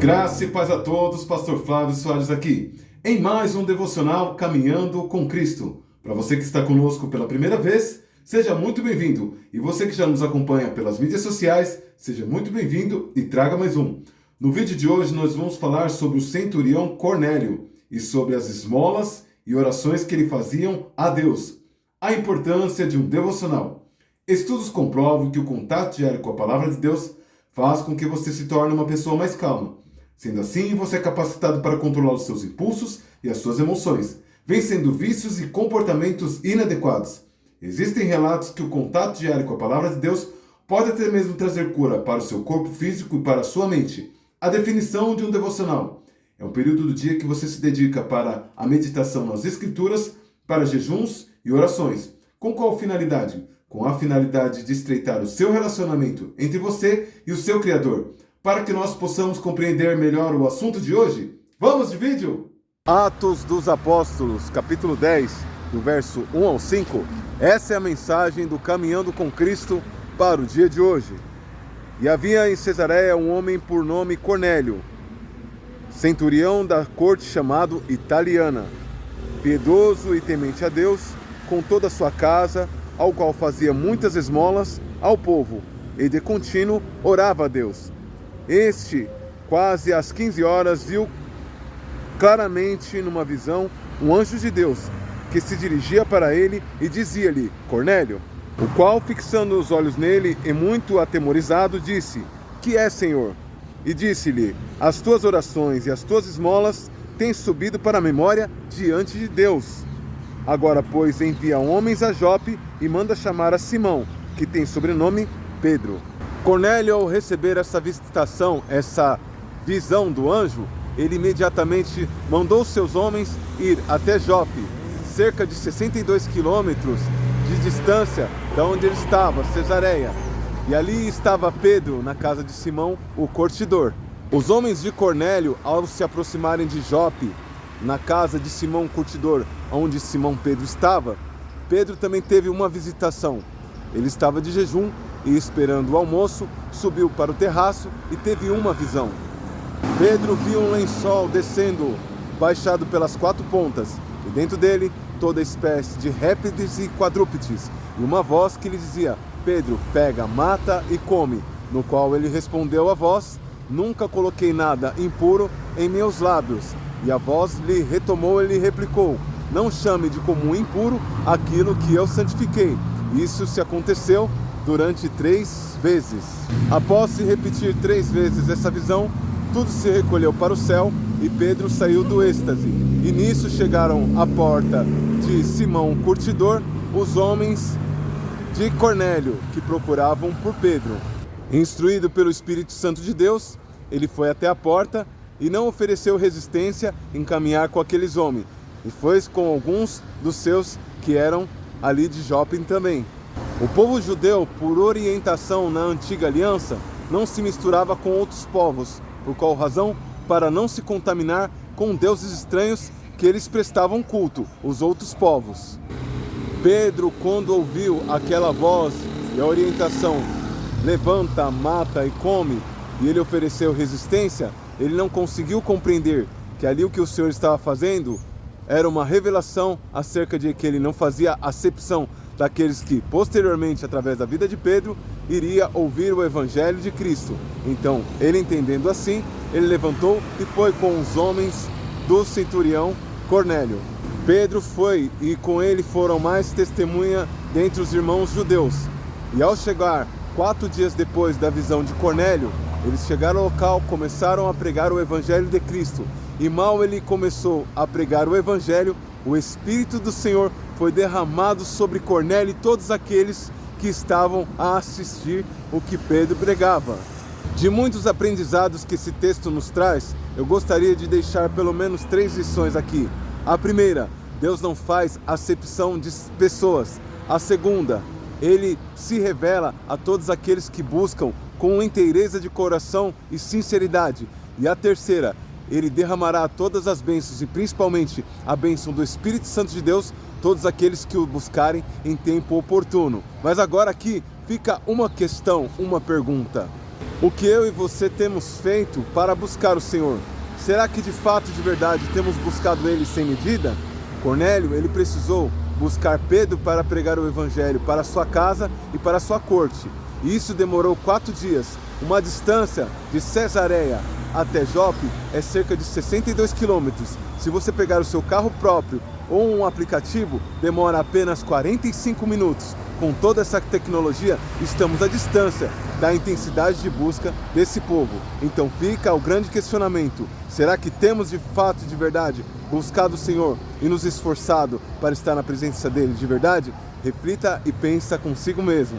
Graça e paz a todos, Pastor Flávio Soares aqui, em mais um devocional Caminhando com Cristo. Para você que está conosco pela primeira vez, seja muito bem-vindo. E você que já nos acompanha pelas mídias sociais, seja muito bem-vindo e traga mais um. No vídeo de hoje nós vamos falar sobre o centurião Cornélio e sobre as esmolas e orações que ele faziam a Deus. A importância de um devocional. Estudos comprovam que o contato diário com a palavra de Deus faz com que você se torne uma pessoa mais calma. Sendo assim, você é capacitado para controlar os seus impulsos e as suas emoções, vencendo vícios e comportamentos inadequados. Existem relatos que o contato diário com a palavra de Deus pode até mesmo trazer cura para o seu corpo físico e para a sua mente. A definição de um devocional é um período do dia que você se dedica para a meditação nas Escrituras, para jejuns e orações. Com qual finalidade? Com a finalidade de estreitar o seu relacionamento entre você e o seu Criador. Para que nós possamos compreender melhor o assunto de hoje, vamos de vídeo! Atos dos Apóstolos, capítulo 10, do verso 1 ao 5. Essa é a mensagem do Caminhando com Cristo para o dia de hoje. E havia em Cesareia um homem por nome Cornélio, centurião da corte chamado Italiana, piedoso e temente a Deus, com toda a sua casa, ao qual fazia muitas esmolas ao povo, e de contínuo orava a Deus. Este, quase às 15 horas, viu claramente numa visão um anjo de Deus, que se dirigia para ele e dizia-lhe: Cornélio, o qual, fixando os olhos nele e muito atemorizado, disse: Que é, Senhor? E disse-lhe: As tuas orações e as tuas esmolas têm subido para a memória diante de Deus. Agora, pois, envia homens a Jope e manda chamar a Simão, que tem sobrenome Pedro. Cornélio, ao receber essa visitação, essa visão do anjo, ele imediatamente mandou seus homens ir até Jope, cerca de 62 quilômetros de distância da onde ele estava, Cesareia. E ali estava Pedro, na casa de Simão, o curtidor. Os homens de Cornélio, ao se aproximarem de Jope, na casa de Simão o curtidor, onde Simão Pedro estava, Pedro também teve uma visitação. Ele estava de jejum e, esperando o almoço, subiu para o terraço e teve uma visão. Pedro viu um lençol descendo, baixado pelas quatro pontas, e dentro dele toda espécie de répteis e quadrúpedes, e uma voz que lhe dizia: Pedro, pega, mata e come. No qual ele respondeu à voz: Nunca coloquei nada impuro em meus lábios. E a voz lhe retomou e lhe replicou: Não chame de comum impuro aquilo que eu santifiquei. Isso se aconteceu durante 3 vezes. Após se repetir 3 vezes essa visão, tudo se recolheu para o céu e Pedro saiu do êxtase. E nisso chegaram à porta de Simão curtidor os homens de Cornélio, que procuravam por Pedro. Instruído pelo Espírito Santo de Deus, ele foi até a porta e não ofereceu resistência em caminhar com aqueles homens, e foi com alguns dos seus que eram ali de Jope também. O povo judeu, por orientação na antiga aliança, não se misturava com outros povos, por qual razão? Para não se contaminar com deuses estranhos que eles prestavam culto, os outros povos. Pedro, quando ouviu aquela voz e a orientação, levanta, mata e come, e ele ofereceu resistência, ele não conseguiu compreender que ali o que o Senhor estava fazendo era uma revelação acerca de que ele não fazia acepção daqueles que, posteriormente, através da vida de Pedro, iria ouvir o Evangelho de Cristo. Então, ele entendendo assim, ele levantou e foi com os homens do centurião Cornélio. Pedro foi, e com ele foram mais testemunha dentre os irmãos judeus. E ao chegar 4 dias depois da visão de Cornélio, eles chegaram ao local, começaram a pregar o Evangelho de Cristo. E mal ele começou a pregar o Evangelho, o Espírito do Senhor foi derramado sobre Cornélio e todos aqueles que estavam a assistir o que Pedro pregava. De muitos aprendizados que esse texto nos traz, eu gostaria de deixar pelo menos 3 lições aqui. A primeira, Deus não faz acepção de pessoas. A segunda, Ele se revela a todos aqueles que buscam com inteireza de coração e sinceridade. E a terceira, Ele derramará todas as bênçãos, e principalmente a bênção do Espírito Santo de Deus, todos aqueles que o buscarem em tempo oportuno. Mas agora aqui fica uma questão, uma pergunta. O que eu e você temos feito para buscar o Senhor? Será que de fato, de verdade, temos buscado Ele sem medida? Cornélio, ele precisou buscar Pedro para pregar o Evangelho para sua casa e para sua corte. E isso demorou 4 dias. Uma distância de Cesareia até Jope é cerca de 62 quilômetros. Se você pegar o seu carro próprio ou um aplicativo, demora apenas 45 minutos. Com toda essa tecnologia, estamos à distância da intensidade de busca desse povo. Então fica o grande questionamento: será que temos de fato, de verdade, buscado o Senhor e nos esforçado para estar na presença dele de verdade? Reflita e pensa consigo mesmo.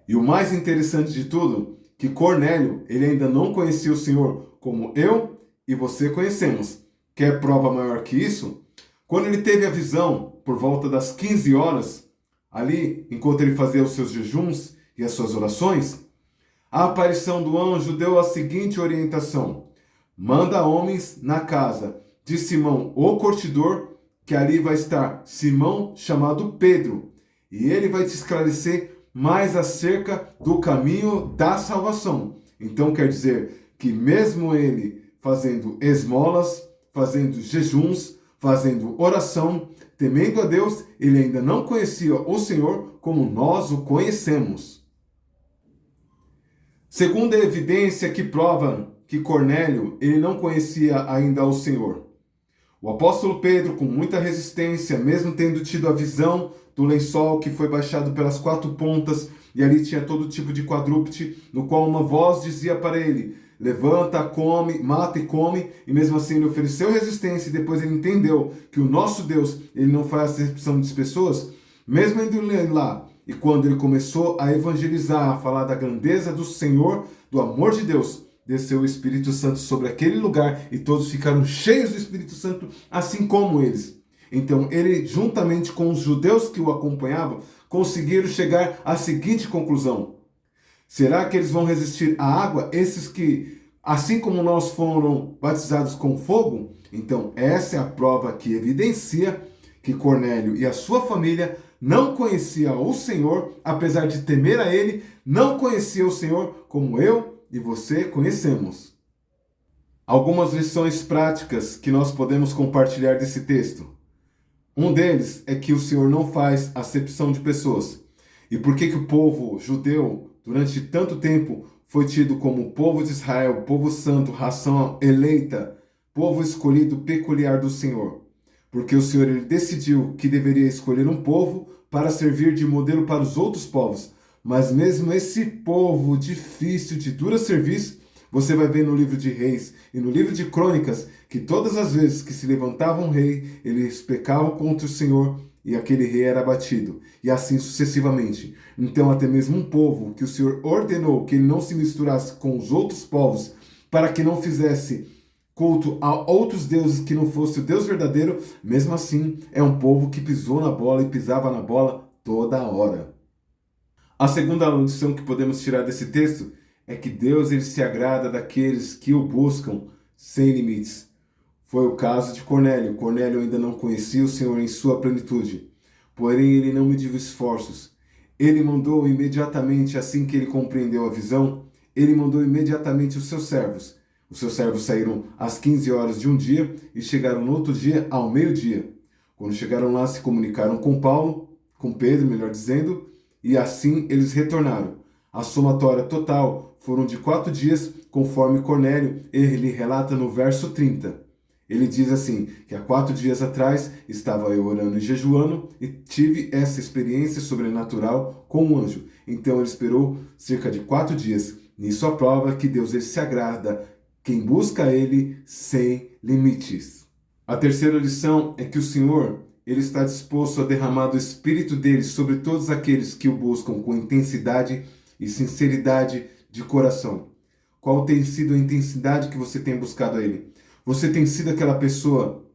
E o mais interessante de tudo, que Cornélio, ele ainda não conhecia o Senhor como eu e você conhecemos. Quer prova maior que isso? Quando ele teve a visão, por volta das 15 horas, ali, enquanto ele fazia os seus jejuns e as suas orações, a aparição do anjo deu a seguinte orientação: manda homens na casa de Simão, o curtidor, que ali vai estar Simão, chamado Pedro, e ele vai te esclarecer mais acerca do caminho da salvação. Então quer dizer que mesmo ele fazendo esmolas, fazendo jejuns, fazendo oração, temendo a Deus, ele ainda não conhecia o Senhor como nós o conhecemos. Segunda evidência que prova que Cornélio ele não conhecia ainda o Senhor. O apóstolo Pedro, com muita resistência, mesmo tendo tido a visão do lençol que foi baixado pelas 4 pontas, e ali tinha todo tipo de quadrúpede, no qual uma voz dizia para ele: levanta, come, mata e come, e mesmo assim ele ofereceu resistência, e depois ele entendeu que o nosso Deus, ele não faz acepção de pessoas. Mesmo indo lá, e quando ele começou a evangelizar, a falar da grandeza do Senhor, do amor de Deus, desceu o Espírito Santo sobre aquele lugar, e todos ficaram cheios do Espírito Santo, assim como eles. Então ele, juntamente com os judeus que o acompanhavam, conseguiram chegar à seguinte conclusão: será que eles vão resistir à água? Esses que, assim como nós, foram batizados com fogo? Então, essa é a prova que evidencia que Cornélio e a sua família não conheciam o Senhor, apesar de temer a ele, não conheciam o Senhor como eu e você conhecemos. Algumas lições práticas que nós podemos compartilhar desse texto. Um deles é que o Senhor não faz acepção de pessoas. E por que o povo judeu, durante tanto tempo, foi tido como povo de Israel, povo santo, ração eleita, povo escolhido peculiar do Senhor? Porque o Senhor ele decidiu que deveria escolher um povo para servir de modelo para os outros povos. Mas mesmo esse povo difícil, de dura serviço, você vai ver no livro de Reis e no livro de Crônicas que todas as vezes que se levantava um rei, eles pecavam contra o Senhor e aquele rei era abatido, e assim sucessivamente. Então até mesmo um povo que o Senhor ordenou que ele não se misturasse com os outros povos, para que não fizesse culto a outros deuses que não fosse o Deus verdadeiro, mesmo assim é um povo que pisou na bola e pisava na bola toda hora. A segunda lição que podemos tirar desse texto é que Deus ele se agrada daqueles que o buscam sem limites. Foi o caso de Cornélio. Cornélio ainda não conhecia o Senhor em sua plenitude, porém ele não mediu esforços. Ele mandou imediatamente, assim que ele compreendeu a visão, ele mandou imediatamente os seus servos. Os seus servos saíram às 15 horas de um dia e chegaram no outro dia ao meio-dia. Quando chegaram lá, se comunicaram com Paulo, com Pedro, melhor dizendo, e assim eles retornaram. A somatória total foram de 4 dias, conforme Cornélio, ele relata no verso 30. Ele diz assim, que há 4 dias atrás estava eu orando e jejuando e tive essa experiência sobrenatural com um anjo. Então ele esperou cerca de 4 dias. Nisso a prova que Deus ele se agrada quem busca ele sem limites. A terceira lição é que o Senhor ele está disposto a derramar do Espírito dele sobre todos aqueles que o buscam com intensidade e sinceridade de coração. Qual tem sido a intensidade que você tem buscado a ele? Você tem sido aquela pessoa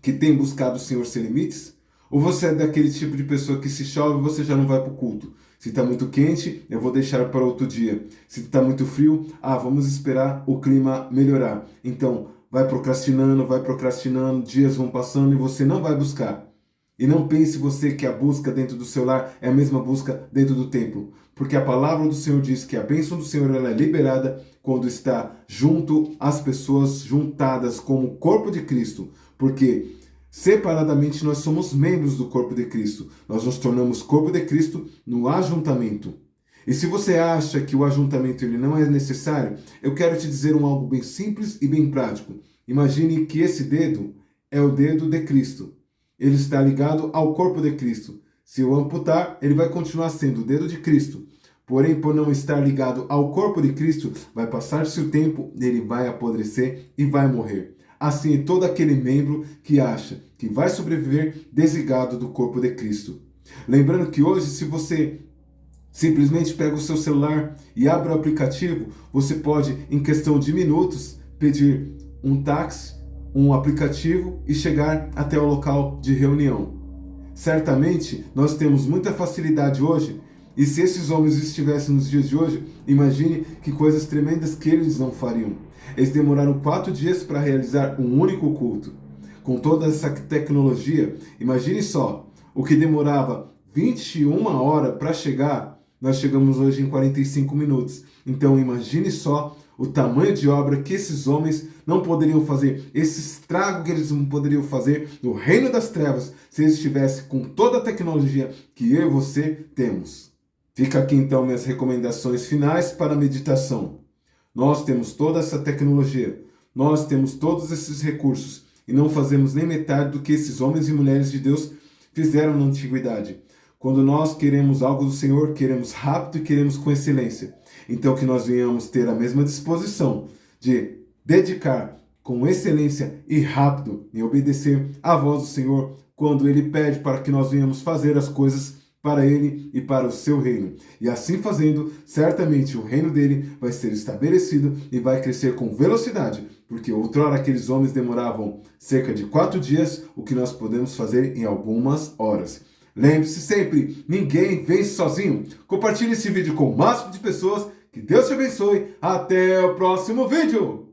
que tem buscado o Senhor sem limites? Ou você é daquele tipo de pessoa que se chove você já não vai para o culto? Se está muito quente, eu vou deixar para outro dia. Se está muito frio, vamos esperar o clima melhorar. Então, vai procrastinando, dias vão passando e você não vai buscar. E não pense você que a busca dentro do seu lar é a mesma busca dentro do templo. Porque a palavra do Senhor diz que a bênção do Senhor ela é liberada quando está junto às pessoas juntadas como o corpo de Cristo. Porque separadamente nós somos membros do corpo de Cristo. Nós nos tornamos corpo de Cristo no ajuntamento. E se você acha que o ajuntamento ele não é necessário, eu quero te dizer algo bem simples e bem prático. Imagine que esse dedo é o dedo de Cristo. Ele está ligado ao corpo de Cristo. Se eu amputar, ele vai continuar sendo o dedo de Cristo. Porém, por não estar ligado ao corpo de Cristo, vai passar-se o tempo, ele vai apodrecer e vai morrer. Assim é todo aquele membro que acha que vai sobreviver desligado do corpo de Cristo. Lembrando que hoje, se você simplesmente pega o seu celular e abre o aplicativo, você pode, em questão de minutos, pedir um táxi, um aplicativo e chegar até o local de reunião. Certamente, nós temos muita facilidade hoje, e se esses homens estivessem nos dias de hoje, imagine que coisas tremendas que eles não fariam. Eles demoraram 4 dias para realizar um único culto. Com toda essa tecnologia, imagine só, o que demorava 21 horas para chegar, nós chegamos hoje em 45 minutos. Então imagine só o tamanho de obra que esses homens não poderiam fazer, esse estrago que eles não poderiam fazer no reino das trevas, se eles estivessem com toda a tecnologia que eu e você temos. Fica aqui então minhas recomendações finais para a meditação. Nós temos toda essa tecnologia, nós temos todos esses recursos e não fazemos nem metade do que esses homens e mulheres de Deus fizeram na antiguidade. Quando nós queremos algo do Senhor, queremos rápido e queremos com excelência. Então que nós venhamos ter a mesma disposição de dedicar com excelência e rápido em obedecer à voz do Senhor quando Ele pede para que nós venhamos fazer as coisas para Ele e para o seu reino. E assim fazendo, certamente o reino dele vai ser estabelecido e vai crescer com velocidade, porque outrora aqueles homens demoravam cerca de 4 dias, o que nós podemos fazer em algumas horas. Lembre-se sempre, ninguém vence sozinho. Compartilhe esse vídeo com o máximo de pessoas. Que Deus te abençoe. Até o próximo vídeo.